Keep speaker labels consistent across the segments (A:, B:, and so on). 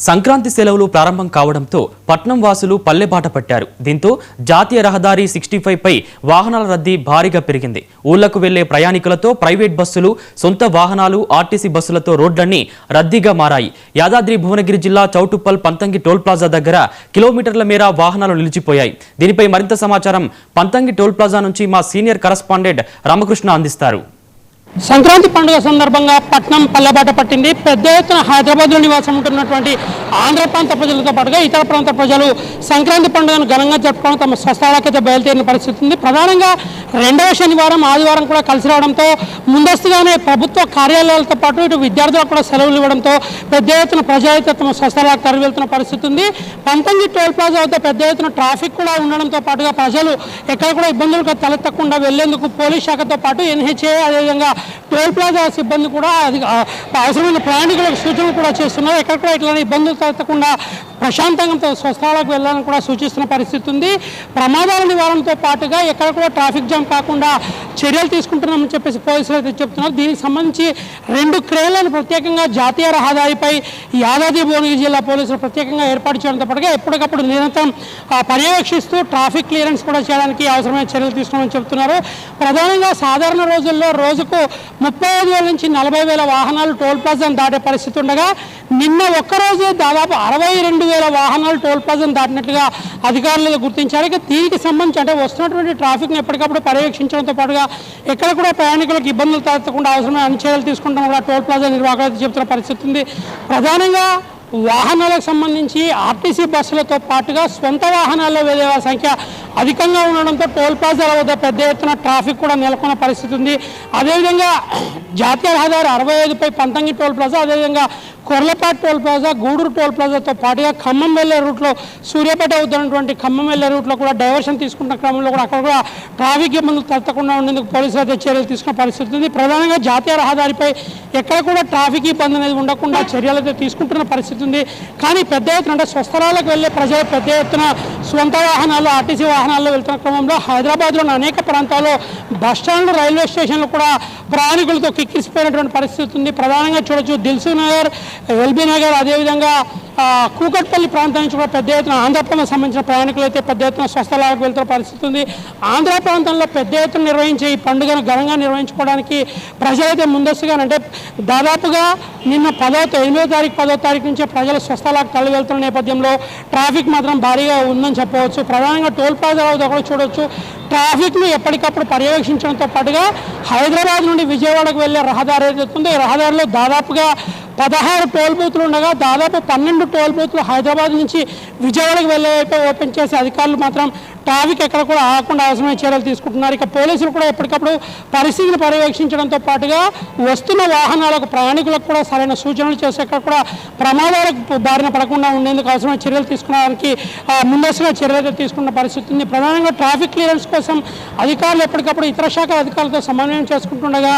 A: సంక్రాంతి సెలవులు ప్రారంభం కావడంతో పట్నం వాసులు పల్లెబాట పట్టారు. దీంతో జాతీయ రహదారి 65 పై వాహనాల రద్దీ భారీగా పెరిగింది. ఊళ్లకు వెళ్లే ప్రయాణికులతో ప్రైవేట్ బస్సులు, సొంత వాహనాలు, ఆర్టీసీ బస్సులతో రోడ్లన్నీ రద్దీగా మారాయి. యాదాద్రి భువనగిరి జిల్లా చౌటుప్పల్ పంతంగి టోల్ ప్లాజా దగ్గర కిలోమీటర్ల మేర వాహనాలు నిలిచిపోయాయి. దీనిపై మరింత సమాచారం పంతంగి టోల్ ప్లాజా నుంచి మా సీనియర్ కరెస్పాండెంట్ రామకృష్ణ అందిస్తారు.
B: సంక్రాంతి పండుగ సందర్భంగా పట్నం పల్లెబాట పట్టింది. పెద్ద ఎత్తున హైదరాబాద్లో నివాసం ఉంటున్నటువంటి ఆంధ్ర ప్రాంత ప్రజలతో పాటుగా ఇతర ప్రాంత ప్రజలు సంక్రాంతి పండుగను ఘనంగా జరుపుకోవడం తమ స్వస్థలాలకైతే బయలుదేరిన పరిస్థితి ఉంది. ప్రధానంగా రెండవ శనివారం, ఆదివారం కూడా కలిసి రావడంతో ముందస్తుగానే ప్రభుత్వ కార్యాలయాలతో పాటు ఇటు విద్యార్థులకు కూడా సెలవులు ఇవ్వడంతో పెద్ద ఎత్తున ప్రజలైతే తమ స్వస్థలాలకు తరలి వెళ్తున్న పరిస్థితి ఉంది. పంతంగి టోల్ ప్లాజా వద్ద పెద్ద ఎత్తున ట్రాఫిక్ కూడా ఉండడంతో పాటుగా ప్రజలు ఎక్కడ కూడా ఇబ్బందులకు తలెత్తకుండా వెళ్లేందుకు పోలీస్ శాఖతో పాటు NHA అదేవిధంగా టోల్ ప్లాజా సిబ్బంది కూడా అవసరమైన ప్రయాణికులకు సూచనలు కూడా చేస్తున్నారు. ఎక్కడ కూడా ఇట్లాంటి ఇబ్బందులు తలెత్తకుండా ప్రశాంతంగా స్వస్థలాలకు వెళ్ళాలని కూడా సూచిస్తున్న పరిస్థితి ఉంది. ప్రమాదాల నివారణతో పాటుగా ఎక్కడ కూడా ట్రాఫిక్ జామ్ కాకుండా చర్యలు తీసుకుంటున్నామని చెప్పేసి పోలీసులు అయితే చెప్తున్నారు. దీనికి సంబంధించి 2 క్రేన్లను ప్రత్యేకంగా జాతీయ రహదారిపై యాదాద్రి భువనగిరి జిల్లా పోలీసులు ప్రత్యేకంగా ఏర్పాటు చేయడంతో పాటుగా ఎప్పటికప్పుడు నిరంతరం పర్యవేక్షిస్తూ ట్రాఫిక్ క్లియరెన్స్ కూడా చేయడానికి అవసరమైన చర్యలు తీసుకోమని చెప్తున్నారు. ప్రధానంగా సాధారణ రోజుల్లో రోజుకు 35,000 నుంచి 40,000 వాహనాలు టోల్ ప్లాజాను దాటే పరిస్థితి ఉండగా నిన్న ఒక్కరోజే దాదాపు 62,000 వాహనాలు టోల్ ప్లాజాను దాటినట్లుగా అధికారులు గుర్తించారు. ఇక దీనికి సంబంధించి అంటే వస్తున్నటువంటి ట్రాఫిక్ను ఎప్పటికప్పుడు పర్యవేక్షించడంతో పాటుగా ఎక్కడ కూడా ప్రయాణికులకు ఇబ్బందులు తలెత్తకుండా అవసరమైన అన్ని చర్యలు తీసుకుంటాం కూడా టోల్ ప్లాజా నిర్వాహకులు చెబుతున్న పరిస్థితి ఉంది. ప్రధానంగా వాహనాలకు సంబంధించి ఆర్టీసీ బస్సులతో పాటుగా సొంత వాహనాల్లో వెళ్ళే సంఖ్య అధికంగా ఉండడంతో టోల్ ప్లాజాల వద్ద పెద్ద ఎత్తున ట్రాఫిక్ కూడా నెలకొన్న పరిస్థితి ఉంది. అదేవిధంగా జాతీయ రహదారి 65 పై పంతంగి టోల్ ప్లాజా, అదేవిధంగా Korlapati toll plaza, Gudur toll ప్లాజాతో పాటుగా ఖమ్మం వెళ్లే రూట్లో సూర్యాపేట అవుతున్నటువంటి ఖమ్మం వెళ్లే రూట్లో కూడా డైవర్షన్ తీసుకుంటున్న క్రమంలో కూడా అక్కడ కూడా ట్రాఫిక్ ఇబ్బందులు తలెత్తకుండా ఉండేందుకు పోలీసులు అయితే చర్యలు తీసుకున్న పరిస్థితి ఉంది. ప్రధానంగా జాతీయ రహదారిపై ఎక్కడ కూడా ట్రాఫిక్ ఇబ్బంది అనేది ఉండకుండా చర్యలు అయితే తీసుకుంటున్న పరిస్థితి ఉంది. కానీ పెద్ద ఎత్తున అంటే స్వస్థలాలకు వెళ్లే ప్రజలు పెద్ద ఎత్తున సొంత వాహనాలు, ఆర్టీసీ వాహనాల్లో వెళ్తున్న క్రమంలో హైదరాబాద్లోని అనేక ప్రాంతాల్లో బస్టాండ్లు, రైల్వే స్టేషన్లు కూడా ప్రయాణికులతో కిక్కిరిసిపోయినటువంటి పరిస్థితి ఉంది. ప్రధానంగా చూడొచ్చు దిల్సుఖ్ నగర్, ఎల్బీ నగర్, అదేవిధంగా కూకట్పల్లి ప్రాంతం నుంచి కూడా పెద్ద ఎత్తున ఆంధ్రప్రదేశ్ సంబంధించిన ప్రయాణికులు అయితే పెద్ద ఎత్తున స్వస్థలాలకు వెళ్తున్న పరిస్థితి ఉంది. ఆంధ్ర ప్రాంతంలో పెద్ద ఎత్తున నిర్వహించే ఈ పండుగను ఘనంగా నిర్వహించుకోవడానికి ప్రజలైతే ముందస్తుగా అంటే దాదాపుగా నిన్న 8వ తారీఖు 10వ తారీఖు నుంచే ప్రజలు స్వస్థలాలకు తరలి వెళ్తున్న నేపథ్యంలో ట్రాఫిక్ మాత్రం భారీగా ఉందని చెప్పవచ్చు. ప్రధానంగా టోల్ ప్లాజా వద్ద కూడా చూడవచ్చు ట్రాఫిక్ను ఎప్పటికప్పుడు పర్యవేక్షించడంతో పాటుగా హైదరాబాద్ నుండి విజయవాడకు వెళ్ళే రహదారి ఏదైతుందో ఈ రహదారిలో దాదాపుగా 16 టోల్ బూత్లు ఉండగా దాదాపు 12 టోల్ బూత్లు హైదరాబాద్ నుంచి విజయవాడకు వెళ్ళే ఓపెన్ చేసే అధికారులు మాత్రం ట్రాఫిక్ ఎక్కడ కూడా ఆగకుండా అవసరమైన చర్యలు తీసుకుంటున్నారు. ఇక పోలీసులు కూడా ఎప్పటికప్పుడు పరిస్థితిని పర్యవేక్షించడంతో పాటుగా వస్తున్న వాహనాలకు, ప్రయాణికులకు కూడా సరైన సూచనలు చేసి ఎక్కడ కూడా ప్రమాదాలకు బారిన పడకుండా ఉండేందుకు అవసరమైన చర్యలు తీసుకోవడానికి ముందస్తుగా చర్యలు తీసుకున్న పరిస్థితి ఉంది. ప్రధానంగా ట్రాఫిక్ క్లియరెన్స్ కోసం అధికారులు ఎప్పటికప్పుడు ఇతర శాఖల అధికారులతో సమన్వయం చేసుకుంటుండగా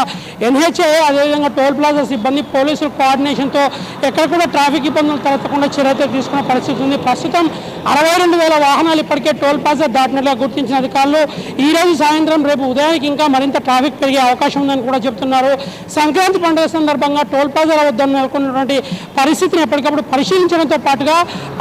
B: NHA అదేవిధంగా టోల్ ప్లాజా సిబ్బంది, పోలీసుల కోఆర్డినేషన్తో ఎక్కడ కూడా ట్రాఫిక్ ఇబ్బందులు తలెత్తకుండా చర్యలు తీసుకున్న పరిస్థితి ఉంది. ప్రస్తుతం 62,000 వాహనాలు ఇప్పటికే టోల్ ప్లాజా దాటినట్లుగా గుర్తించిన అధికారులు ఈ రోజు సాయంత్రం, రేపు ఉదయానికి ఇంకా మరింత ట్రాఫిక్ పెరిగే అవకాశం ఉందని కూడా చెబుతున్నారు. సంక్రాంతి పండుగ సందర్భంగా టోల్ ప్లాజాల వద్ద నెలకొన్నటువంటి పరిస్థితిని ఎప్పటికప్పుడు పరిశీలించడంతో పాటుగా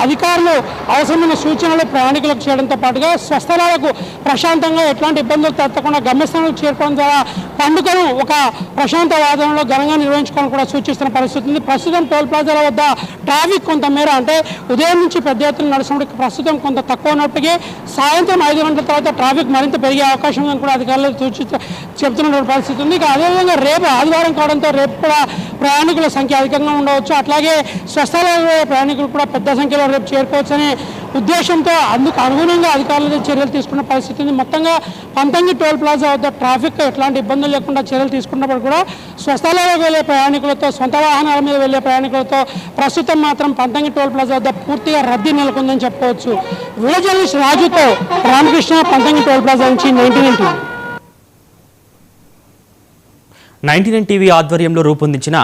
B: అధికారులు అవసరమైన సూచనలు ప్రయాణికులకు చేయడంతో పాటుగా స్వస్థలాలకు ప్రశాంతంగా ఎట్లాంటి ఇబ్బందులు తలెత్తకుండా గమ్యస్థానాలకు చేరుకోవడం ద్వారా పండుగను ఒక ప్రశాంత వాతావరణంలో ఘనంగా నిర్వహించుకోవాలని కూడా సూచిస్తున్న పరిస్థితి ఉంది. ప్రస్తుతం టోల్ ప్లాజాల వద్ద ట్రాఫిక్ కొంతమేర అంటే ఉదయం నుంచి పెద్ద ఎత్తున నడుస్తున్నప్పుడు ప్రస్తుతం కొంత తక్కువ ఉన్నప్పటికీ సాయంత్రం 5 గంటల తర్వాత ట్రాఫిక్ మరింత పెరిగే అవకాశం ఉందని కూడా అధికారులు చెబుతున్నటువంటి పరిస్థితి ఉంది. ఇక అదేవిధంగా రేపు ఆదివారం కావడంతో రేపు కూడా ప్రయాణికుల సంఖ్య అధికంగా ఉండవచ్చు. అట్లాగే స్వస్థలాల ప్రయాణికులు కూడా పెద్ద సంఖ్యలో రేపు చేరుకోవచ్చనే ఉద్దేశంతో అందుకు అనుగుణంగా అధికారులు చర్యలు తీసుకున్న పరిస్థితి ఉంది. మొత్తంగా పంతంగి టోల్ ప్లాజా వద్ద ట్రాఫిక్ ఎట్లాంటి ఇబ్బందులు లేకుండా చర్యలు తీసుకున్నప్పుడు కూడా స్వస్థలాలకు వెళ్ళే ప్రయాణికులతో, సొంత వాహనాల మీద వెళ్ళే ప్రయాణికులతో ప్రస్తుతం మాత్రం పంతంగి టోల్ ప్లాజా వద్ద పూర్తిగా రద్దీ నెలకొందని చెప్పుకోవచ్చు. వీడియో జర్నలిస్ట్ రాజుతో రామకృష్ణ, పంతంగి టోల్ ప్లాజా నుంచి 99
A: టీవీ ఆధ్వర్యంలో రూపొందించిన